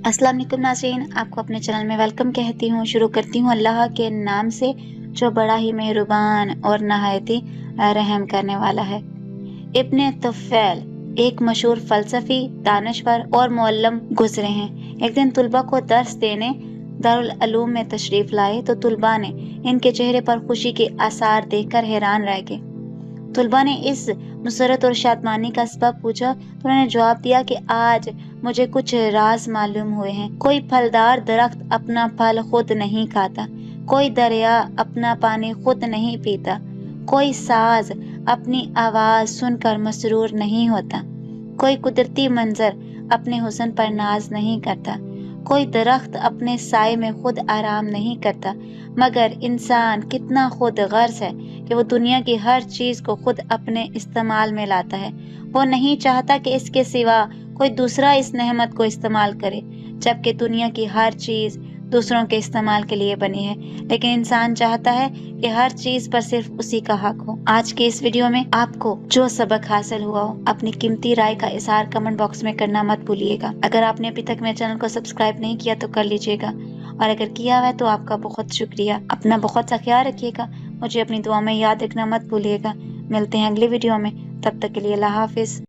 अस्सलाम वालेकुम नाज़रीन, आपको अपने चैनल में वेलकम कहती हूँ। शुरू करती हूँ अल्लाह के नाम से जो बड़ा ही मेहरबान और नहायत ही रहम करने वाला है। इब्न तुफ़ैल एक मशहूर फ़लसफ़ी, दानिशवर और मुअल्लिम गुज़रे हैं। एक दिन तुलबा को दर्स देने दारुल उलूम में तशरीफ़ लाए तो तुलबा ने इनके चेहरे पर खुशी के आसार देखकर हैरान रह गए। तुलबा ने इस मुसरत और शादमानी का सबब पूछा तो उन्होंने जवाब दिया कि आज मुझे कुछ राज मालूम हुए हैं। कोई फलदार दरख्त अपना फल खुद नहीं खाता, कोई दरिया अपना पानी खुद नहीं पीता, कोई साज अपनी आवाज सुनकर मसरूर नहीं होता, कोई कुदरती मंजर अपने हुस्न पर नाज नहीं करता, कोई दरख्त अपने साए में खुद आराम नहीं करता, मगर इंसान कितना खुद गर्ज है कि वो दुनिया की हर चीज को खुद अपने इस्तेमाल में लाता है। वो नहीं चाहता कि इसके सिवा कोई दूसरा इस नेमत को इस्तेमाल करे, जबकि दुनिया की हर चीज दूसरों के इस्तेमाल के लिए बनी है, लेकिन इंसान चाहता है कि हर चीज पर सिर्फ उसी का हक हो। आज के इस वीडियो में आपको जो सबक हासिल हुआ हो, अपनी कीमती राय का इज़हार कमेंट बॉक्स में करना मत भूलिएगा। अगर आपने अभी तक मेरे चैनल को सब्सक्राइब नहीं किया तो कर लीजिएगा, और अगर किया हुआ है तो आपका बहुत शुक्रिया। अपना बहुत सा ख्याल रखिएगा, मुझे अपनी दुआ में याद रखना मत भूलिएगा। मिलते हैं अगली वीडियो में, तब तक के लिए अल्लाह हाफिज।